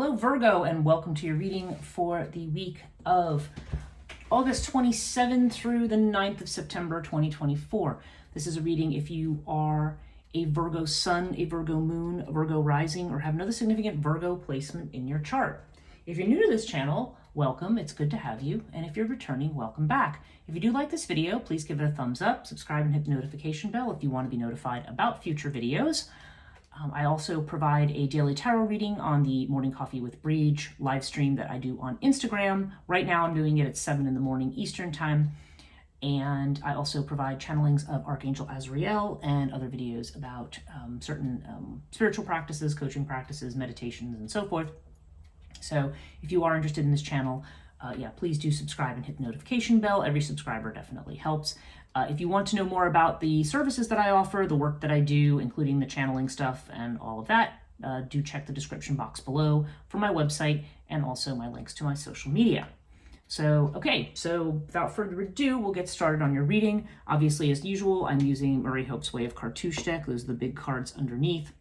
Hello, Virgo, and welcome to your reading for the week of August 27 through the 9th of September 2024. This is a reading if you are a Virgo sun, a Virgo moon, a Virgo rising, or have another significant Virgo placement in your chart. If you're new to this channel, welcome. It's good to have you. And if you're returning, welcome back. If you do like this video, please give it a thumbs up, subscribe, and hit the notification bell if you want to be notified about future videos. I also provide a daily tarot reading on the Morning Coffee with Breege live stream that I do on Instagram. Right now I'm doing it at 7 in the morning Eastern time. And I also provide channelings of Archangel Azrael and other videos about certain spiritual practices, coaching practices, meditations, and so forth. So if you are interested in this channel, please do subscribe and hit the notification bell. Every subscriber definitely helps. If you want to know more about the services that I offer, the work that I do, including the channeling stuff and all of that, do check the description box below for my website and also my links to my social media. So without further ado, we'll get started on your reading. Obviously, as usual, I'm using Marie Hope's Way of Cartouche deck. Those are the big cards underneath.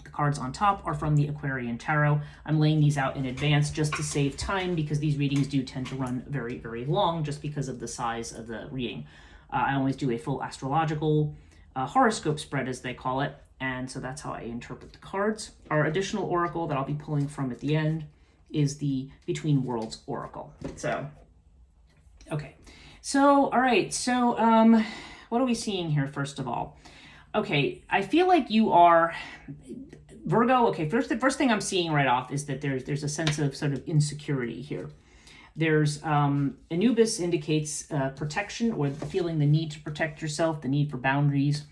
The cards on top are from the Aquarian Tarot. I'm laying these out in advance just to save time because these readings do tend to run very, very long just because of the size of the reading. I always do a full astrological horoscope spread, as they call it, and so that's how I interpret the cards. Our additional oracle that I'll be pulling from at the end is the Between Worlds Oracle. All right, what are we seeing here, first of all? Okay, I feel like you are Virgo. Okay, the first thing I'm seeing right off is that there's a sense of sort of insecurity here. There's Anubis indicates protection, or feeling the need to protect yourself, the need for boundaries.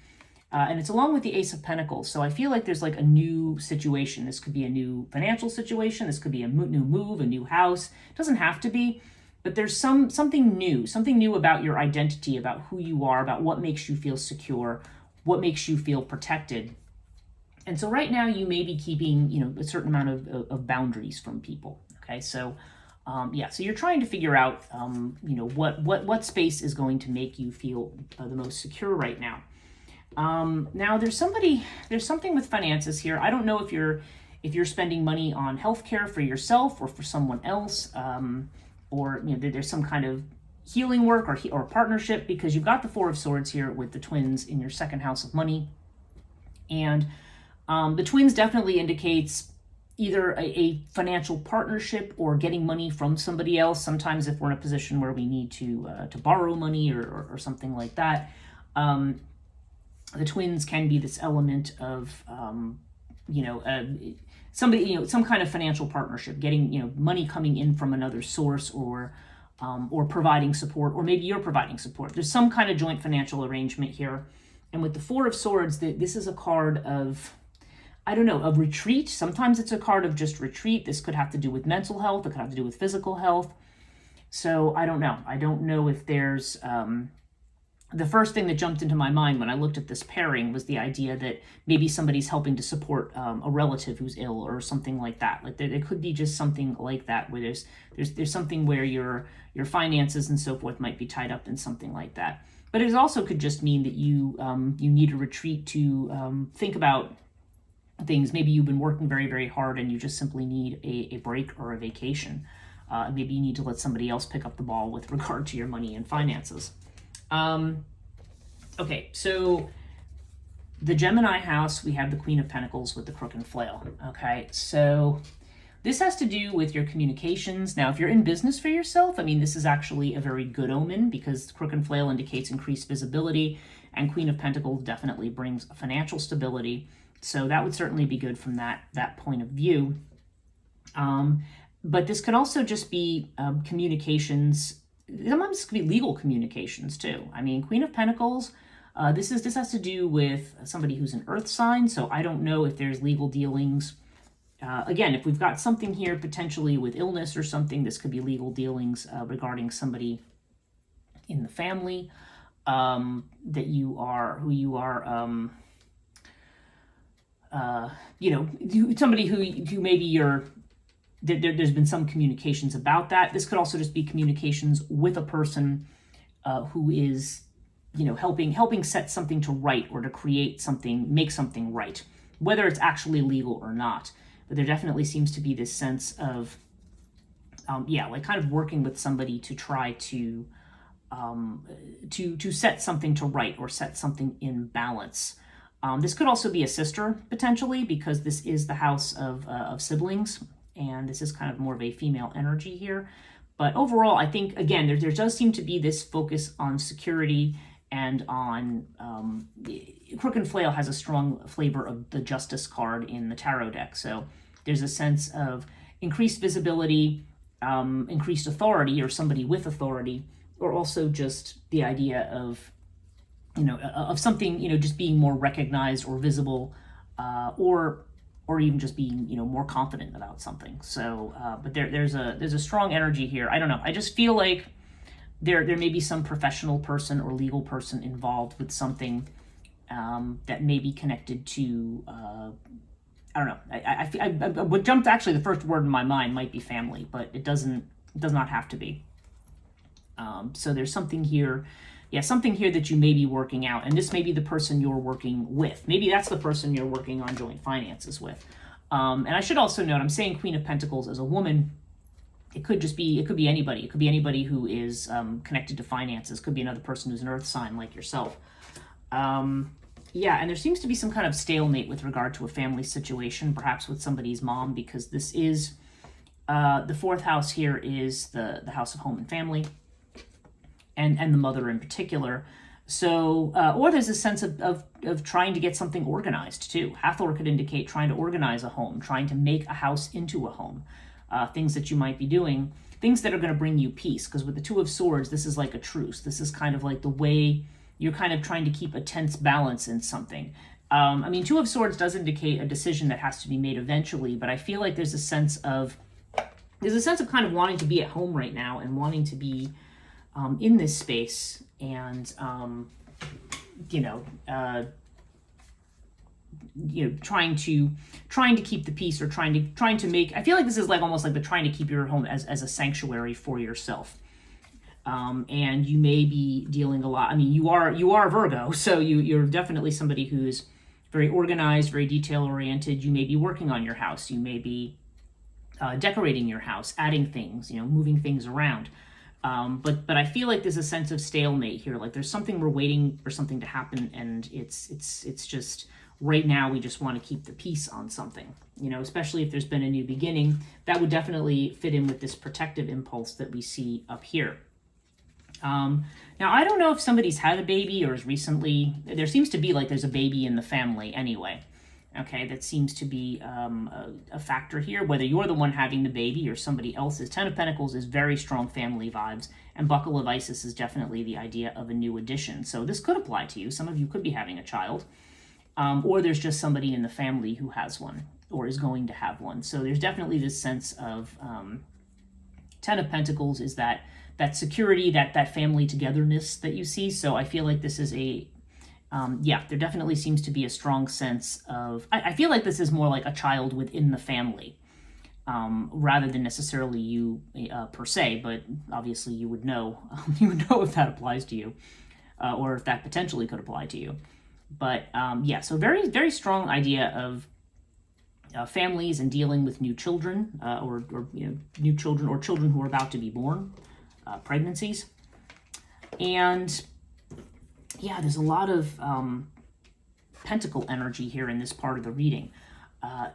And it's along with the Ace of Pentacles. So I feel like there's like a new situation. This could be a new financial situation. This could be a new move, a new house. It doesn't have to be, but there's something new about your identity, about who you are, about what makes you feel secure, what makes you feel protected. And so right now you may be keeping, a certain amount of boundaries from people. Okay, so so you're trying to figure out, what space is going to make you feel the most secure right now. Now there's something with finances here. I don't know if you're spending money on healthcare for yourself or for someone else, or there's some kind of healing work or partnership, because you've got the Four of Swords here with the twins in your second house of money, and the twins definitely indicates either a financial partnership or getting money from somebody else. Sometimes if we're in a position where we need to borrow money or something like that, the twins can be this element of, somebody, some kind of financial partnership, getting, money coming in from another source, or providing support, or maybe you're providing support. There's some kind of joint financial arrangement here. And with the Four of Swords, this is a card of, of retreat. Sometimes it's a card of just retreat. This could have to do with mental health. It could have to do with physical health. So I don't know. I don't know if there's, the first thing that jumped into my mind when I looked at this pairing was the idea that maybe somebody's helping to support a relative who's ill or something like that. Like there could be just something like that, where there's something where your finances and so forth might be tied up in something like that. But it also could just mean that you need a retreat to think about things. Maybe you've been working very, very hard and you just simply need a break or a vacation. Maybe you need to let somebody else pick up the ball with regard to your money and finances. So the Gemini house, we have the Queen of Pentacles with the Crook and Flail. Okay, so this has to do with your communications. Now, if you're in business for yourself, this is actually a very good omen, because Crook and Flail indicates increased visibility, and Queen of Pentacles definitely brings financial stability. So that would certainly be good from that point of view. But this could also just be communications. Sometimes this could be legal communications too. Queen of Pentacles, this has to do with somebody who's an earth sign. So I don't know if there's legal dealings. Again, if we've got something here potentially with illness or something, this could be legal dealings regarding somebody in the family that you are, somebody who maybe there's been some communications about that. This could also just be communications with a person who is, helping set something to right, or to create something, make something right, whether it's actually legal or not. but there definitely seems to be this sense of, like kind of working with somebody to try to set something to right or set something in balance. This could also be a sister potentially, because this is the house of siblings, and this is kind of more of a female energy here. But overall, I think, again, there does seem to be this focus on security and on Crook and Flail has a strong flavor of the Justice card in the tarot deck. So there's a sense of increased visibility, increased authority, or somebody with authority, or also just the idea of, of something, just being more recognized or visible, or even just being, more confident about something. So, but there's a strong energy here. I don't know. I just feel like there may be some professional person or legal person involved with something that may be connected to, I don't know. I what jumped, actually, the first word in my mind might be family, but it does not have to be. So there's something here. Yeah, something here that you may be working out, and this may be the person you're working with. Maybe that's the person you're working on joint finances with. And I should also note, I'm saying Queen of Pentacles as a woman. It could be anybody. It could be anybody who is connected to finances. It could be another person who's an earth sign like yourself. Yeah, and there seems to be some kind of stalemate with regard to a family situation, perhaps with somebody's mom, because this is, the fourth house here is the house of home and family. And the mother in particular. So, or there's a sense of trying to get something organized too. Hathor could indicate trying to organize a home, trying to make a house into a home. Things that you might be doing, things that are going to bring you peace. Because with the Two of Swords, this is like a truce. This is kind of like the way you're kind of trying to keep a tense balance in something. I mean, Two of Swords does indicate a decision that has to be made eventually, but I feel like there's a sense of kind of wanting to be at home right now and wanting to be in this space, and trying to keep the peace, or trying to make. I feel like this is like almost like the trying to keep your home as a sanctuary for yourself. And you may be dealing a lot. I mean, you are Virgo, so you're definitely somebody who's very organized, very detail oriented. You may be working on your house. You may be decorating your house, adding things, moving things around. But I feel like there's a sense of stalemate here. Like there's something, we're waiting for something to happen, and it's just right now we just want to keep the peace on something. Especially if there's been a new beginning, that would definitely fit in with this protective impulse that we see up here. Now I don't know if somebody's had a baby or is recently. There seems to be like there's a baby in the family anyway. Okay, that seems to be a factor here, whether you're the one having the baby or somebody else's. Ten of Pentacles is very strong family vibes, and Buckle of Isis is definitely the idea of a new addition. So this could apply to you. Some of you could be having a child, or there's just somebody in the family who has one or is going to have one. So there's definitely this sense of Ten of Pentacles is that security, that family togetherness that you see. So I feel like this is there definitely seems to be a strong sense of, I feel like this is more like a child within the family, rather than necessarily you per se, but obviously you would know if that applies to you, or if that potentially could apply to you. But so very, very strong idea of families and dealing with new children, or new children, or children who are about to be born, pregnancies. And there's a lot of pentacle energy here in this part of the reading.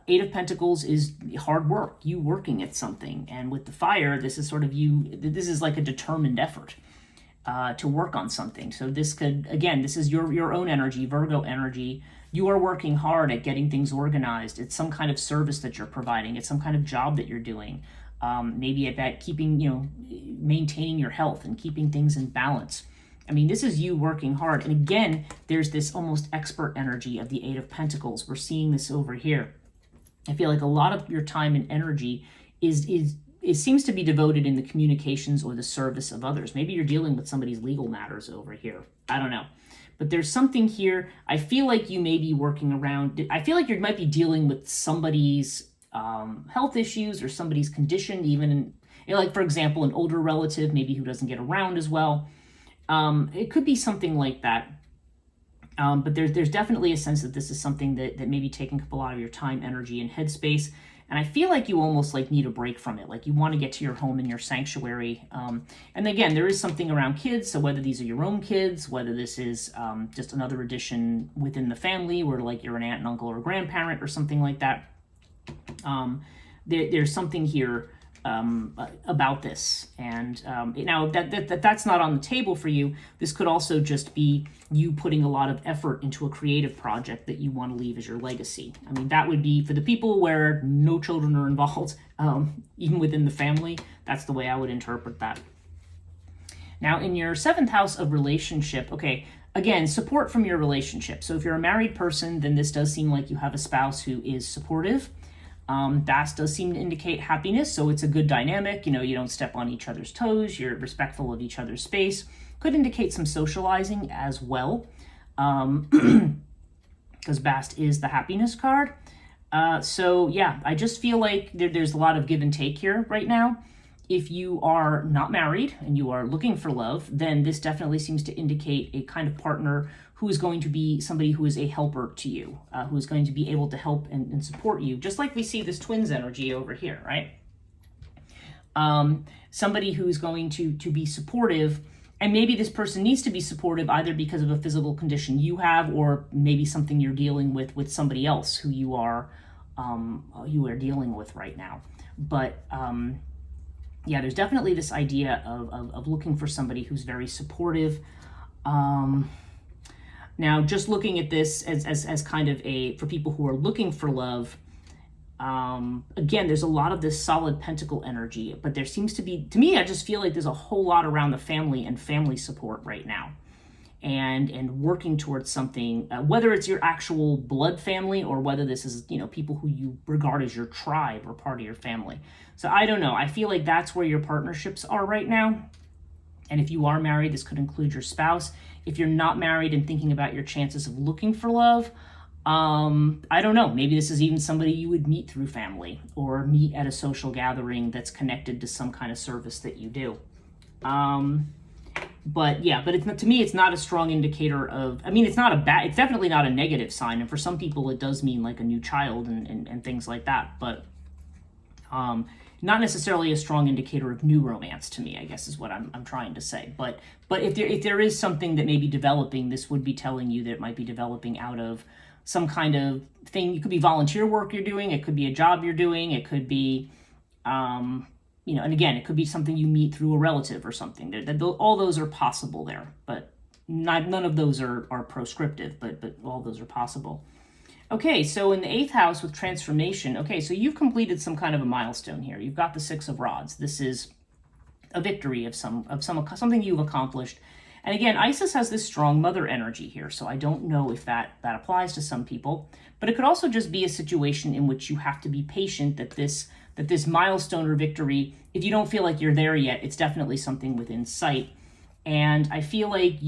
Eight of Pentacles is hard work, you working at something. And with the fire, this is sort of this is like a determined effort to work on something. So this could, again, this is your own energy, Virgo energy. You are working hard at getting things organized. It's some kind of service that you're providing. It's some kind of job that you're doing. Maybe about keeping, maintaining your health and keeping things in balance. I mean, this is you working hard. And again, there's this almost expert energy of the Eight of Pentacles. We're seeing this over here. I feel like a lot of your time and energy seems to be devoted in the communications or the service of others. Maybe you're dealing with somebody's legal matters over here. I don't know. But there's something here. I feel like you may be working around. I feel like you might be dealing with somebody's health issues or somebody's condition, even like, for example, an older relative, maybe who doesn't get around as well. It could be something like that. But there's definitely a sense that this is something that may be taking up a lot of your time, energy, and headspace. And I feel like you almost like need a break from it. Like you want to get to your home and your sanctuary. And again, there is something around kids. So whether these are your own kids, whether this is just another addition within the family where like you're an aunt and uncle or a grandparent or something like that, there's something here about this. And now that's not on the table for you. This could also just be you putting a lot of effort into a creative project that you want to leave as your legacy. I mean, that would be for the people where no children are involved, even within the family. That's the way I would interpret that. Now, in your 7th house of relationship, okay, again, support from your relationship. So if you're a married person, then this does seem like you have a spouse who is supportive. That does seem to indicate happiness, so it's a good dynamic. You know, you don't step on each other's toes, you're respectful of each other's space. Could indicate some socializing as well, because Bast is the happiness card. So yeah, I just feel like there's a lot of give and take here right now. If you are not married and you are looking for love, then this definitely seems to indicate a kind of partner who is going to be somebody who is a helper to you, who is going to be able to help and support you, just like we see this twins energy over here, right? Somebody who's going to be supportive, and maybe this person needs to be supportive either because of a physical condition you have, or maybe something you're dealing with somebody else who you are dealing with right now. But yeah, there's definitely this idea of looking for somebody who's very supportive. Now, just looking at this as kind of for people who are looking for love, again, there's a lot of this solid pentacle energy, but there seems to be, to me, I just feel like there's a whole lot around the family and family support right now. And working towards something, whether it's your actual blood family or whether this is, people who you regard as your tribe or part of your family. So I don't know. I feel like that's where your partnerships are right now. And if you are married, this could include your spouse. If you're not married and thinking about your chances of looking for love, I don't know. Maybe this is even somebody you would meet through family or meet at a social gathering that's connected to some kind of service that you do. But it's, to me, it's not a strong indicator of, it's definitely not a negative sign. And for some people, it does mean like a new child and things like that. But not necessarily a strong indicator of new romance to me, I guess is what I'm trying to say. But if there is something that may be developing, this would be telling you that it might be developing out of some kind of thing. It could be volunteer work you're doing. It could be a job you're doing. It could be, and again, it could be something you meet through a relative or something. All those are possible there, but none of those are proscriptive, but all those are possible. Okay, so in the 8th house with transformation, okay, so you've completed some kind of a milestone here. You've got the 6 of Rods. This is a victory of something you've accomplished. And again, Isis has this strong mother energy here, so I don't know if that applies to some people. But it could also just be a situation in which you have to be patient that this milestone or victory, if you don't feel like you're there yet, it's definitely something within sight. And I feel like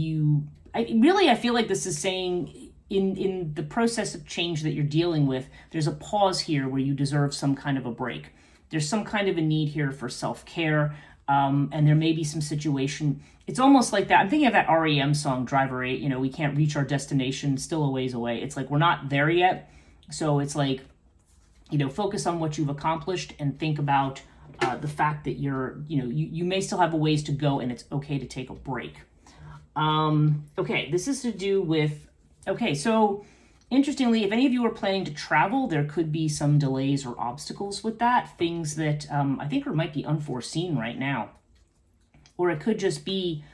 I feel like this is saying in the process of change that you're dealing with, there's a pause here where you deserve some kind of a break. There's some kind of a need here for self-care, and there may be some situation. It's almost like that. I'm thinking of that REM song, Driver 8, we can't reach our destination, still a ways away. It's like we're not there yet. So it's like, focus on what you've accomplished and think about the fact that you may still have a ways to go and it's okay to take a break. Okay, this is to do with, so interestingly, if any of you are planning to travel, there could be some delays or obstacles with that, things that I think might be unforeseen right now. Or it could just be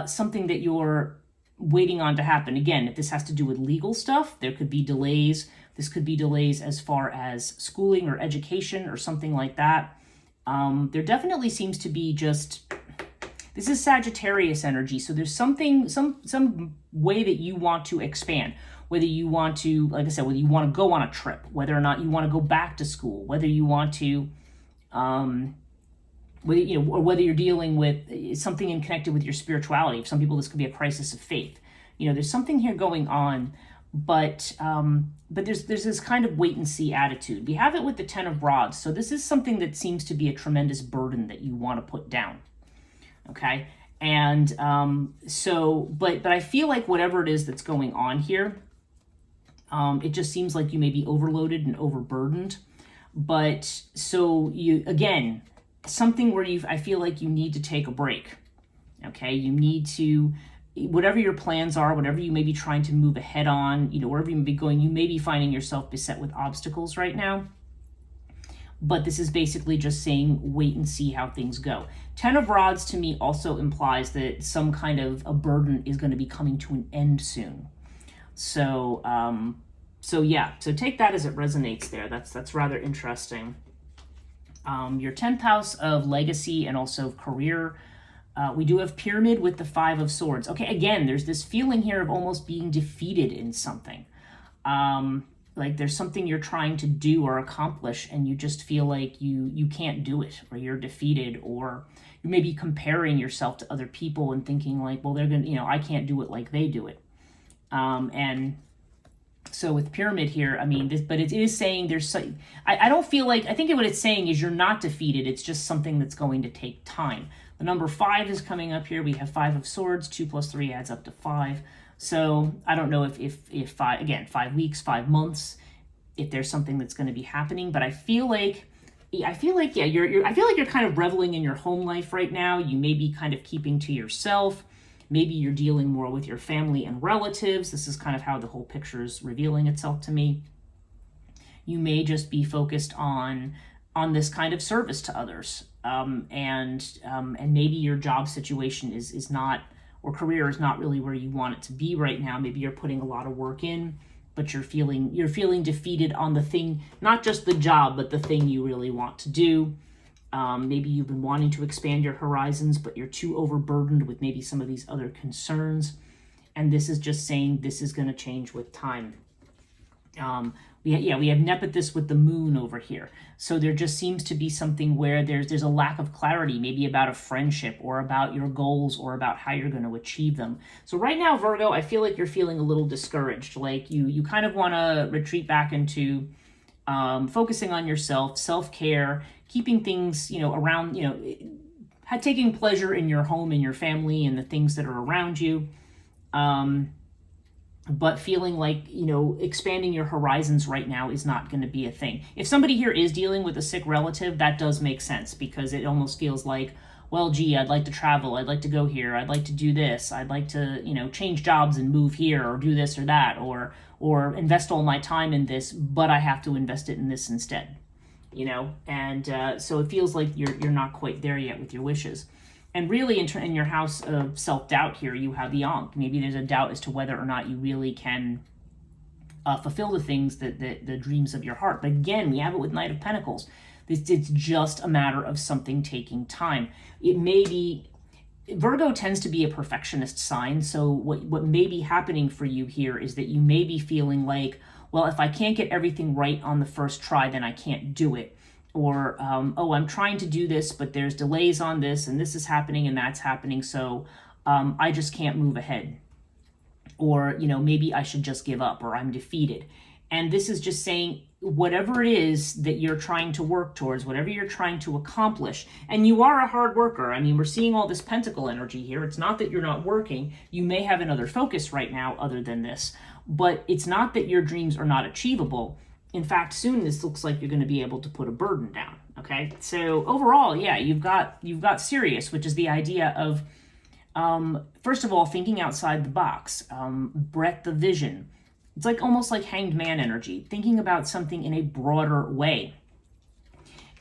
something that you're waiting on to happen. Again, if this has to do with legal stuff, there could be delays. This could be delays as far as schooling or education or something like that. There definitely seems to be this is Sagittarius energy, so there's something, some way that you want to expand. Whether you want to, like I said, whether you want to go on a trip, whether or not you want to go back to school, whether you want to, whether you're dealing with something connected with your spirituality. For some people, this could be a crisis of faith. There's something here going on, but there's this kind of wait and see attitude. We have it with the 10 of Rods, so this is something that seems to be a tremendous burden that you want to put down. Okay, and but I feel like whatever it is that's going on here, it just seems like you may be overloaded and overburdened. But so you, again, something where I feel like you need to take a break. Okay, you need to, whatever your plans are, whatever you may be trying to move ahead on, wherever you may be going, you may be finding yourself beset with obstacles right now. But this is basically just saying wait and see how things go. 10 of Rods to me also implies that some kind of a burden is going to be coming to an end soon. So yeah, so take that as it resonates there. That's rather interesting. Your 10th house of legacy and also career. We do have Pyramid with the 5 of Swords. Okay, again, there's this feeling here of almost being defeated in something. Like there's something you're trying to do or accomplish and you just feel like you can't do it, or you're defeated, or you may be comparing yourself to other people and thinking like, well, they're gonna, I can't do it like they do it. And so with Pyramid here, I mean, but it is saying there's, I don't feel like, I think what it's saying is you're not defeated. It's just something that's going to take time. The number 5 is coming up here. We have 5 of Swords. 2 plus 3 adds up to 5. So I don't know if 5 weeks, 5 months, if there's something that's going to be happening, but I feel like yeah, I feel like you're kind of reveling in your home life right now. You may be kind of keeping to yourself. Maybe you're dealing more with your family and relatives. This is kind of how the whole picture is revealing itself to me. You may just be focused on this kind of service to others, and maybe your job situation is not, or career is not really where you want it to be right now. Maybe you're putting a lot of work in, but you're feeling defeated on the thing, not just the job, but the thing you really want to do. Maybe you've been wanting to expand your horizons, but you're too overburdened with maybe some of these other concerns. And this is just saying this is going to change with time. We have Nephthys with the moon over here. So there just seems to be something where there's a lack of clarity, maybe about a friendship or about your goals or about how you're going to achieve them. So right now, Virgo, I feel like you're feeling a little discouraged. Like you kind of want to retreat back into focusing on yourself, self-care, keeping things, around, taking pleasure in your home and your family and the things that are around you. But feeling like, expanding your horizons right now is not going to be a thing. If somebody here is dealing with a sick relative, that does make sense, because it almost feels like, well, gee, I'd like to travel. I'd like to go here. I'd like to do this. I'd like to, change jobs and move here, or do this or that, or invest all my time in this, but I have to invest it in this instead, and so it feels like you're not quite there yet with your wishes. And really, in your house of self-doubt here, you have the Ankh. Maybe there's a doubt as to whether or not you really can fulfill the things the dreams of your heart. But again, we have it with Knight of Pentacles. It's just a matter of something taking time. It may be, Virgo tends to be a perfectionist sign. So what may be happening for you here is that you may be feeling like, well, if I can't get everything right on the first try, then I can't do it. Or, I'm trying to do this, but there's delays on this, and this is happening, and that's happening, so I just can't move ahead. Or, maybe I should just give up, or I'm defeated. And this is just saying, whatever it is that you're trying to work towards, whatever you're trying to accomplish, and you are a hard worker. I mean, we're seeing all this pentacle energy here. It's not that you're not working. You may have another focus right now other than this, but it's not that your dreams are not achievable. In fact, soon this looks like you're going to be able to put a burden down, okay? So overall, yeah, you've got Sirius, which is the idea of, first of all, thinking outside the box, breadth of vision. It's like almost like Hanged Man energy, thinking about something in a broader way.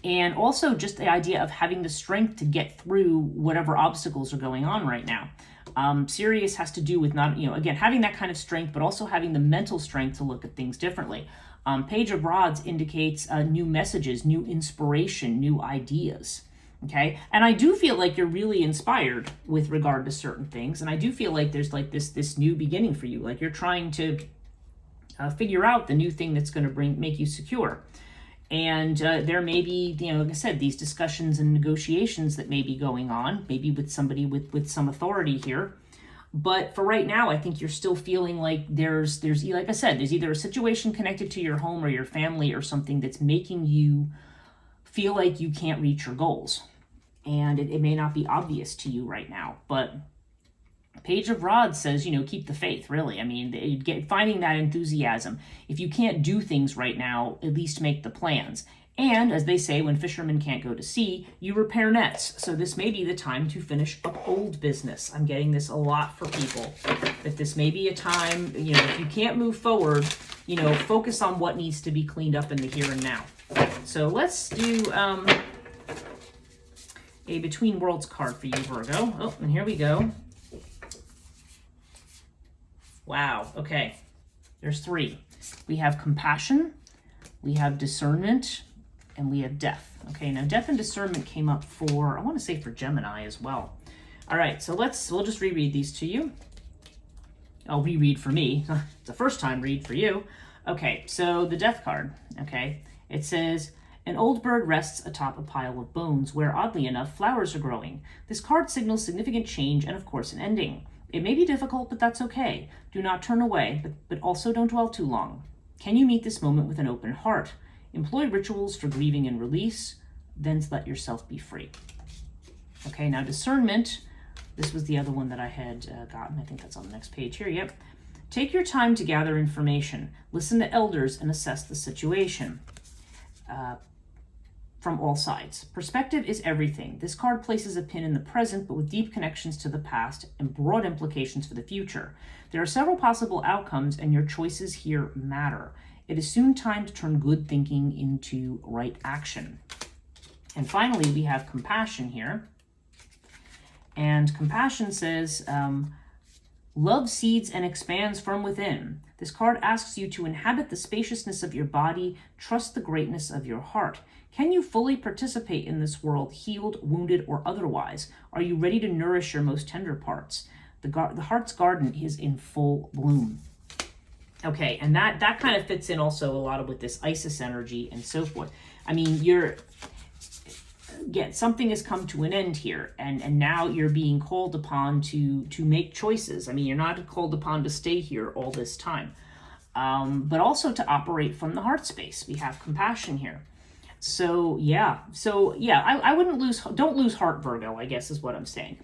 And also just the idea of having the strength to get through whatever obstacles are going on right now. Sirius has to do with not, again, having that kind of strength, but also having the mental strength to look at things differently. Page of Rods indicates new messages, new inspiration, new ideas, okay? And I do feel like you're really inspired with regard to certain things, and I do feel like there's like this new beginning for you, like you're trying to figure out the new thing that's going to make you secure. And there may be, like I said, these discussions and negotiations that may be going on, maybe with somebody with some authority here. But for right now, I think you're still feeling like there's like I said, there's either a situation connected to your home or your family or something that's making you feel like you can't reach your goals. And it may not be obvious to you right now, but Page of Rods says, keep the faith, really. I mean, finding that enthusiasm. If you can't do things right now, at least make the plans. And as they say, when fishermen can't go to sea, you repair nets. So this may be the time to finish up old business. I'm getting this a lot for people, that this may be a time, if you can't move forward, focus on what needs to be cleaned up in the here and now. So let's do a Between Worlds card for you, Virgo. Oh, and here we go. Wow, okay. There's 3. We have compassion, we have discernment, and we have death. Okay, now death and discernment came up for, I want to say for Gemini as well. All right, so we'll just reread these to you. I'll reread for me. It's a first time read for you. Okay, so the death card, okay, it says, an old bird rests atop a pile of bones where, oddly enough, flowers are growing. This card signals significant change and, of course, an ending. It may be difficult, but that's okay. Do not turn away, but also don't dwell too long. Can you meet this moment with an open heart? Employ rituals for grieving and release, then let yourself be free. Okay, now discernment. This was the other one that I had gotten. I think that's on the next page here. Yep. Take your time to gather information. Listen to elders and assess the situation from all sides. Perspective is everything. This card places a pin in the present, but with deep connections to the past and broad implications for the future. There are several possible outcomes, and your choices here matter. It is soon time to turn good thinking into right action. And finally, we have compassion here. And compassion says, love seeds and expands from within. This card asks you to inhabit the spaciousness of your body, trust the greatness of your heart. Can you fully participate in this world, healed, wounded, or otherwise? Are you ready to nourish your most tender parts? The heart's garden is in full bloom. Okay, and that kind of fits in also a lot of with this Isis energy and so forth. I mean, something has come to an end here, and now you're being called upon to make choices. I mean, you're not called upon to stay here all this time, but also to operate from the heart space. We have compassion here. So yeah, I don't lose heart, Virgo, I guess is what I'm saying.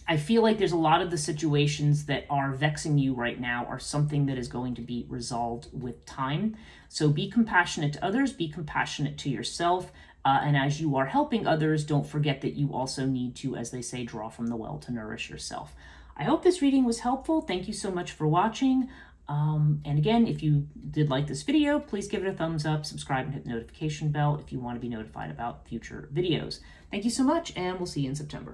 I feel like there's a lot of the situations that are vexing you right now are something that is going to be resolved with time. So be compassionate to others, be compassionate to yourself. And as you are helping others, don't forget that you also need to, as they say, draw from the well to nourish yourself. I hope this reading was helpful. Thank you so much for watching. And again, if you did like this video, please give it a thumbs up, subscribe, and hit the notification bell if you want to be notified about future videos. Thank you so much, and we'll see you in September.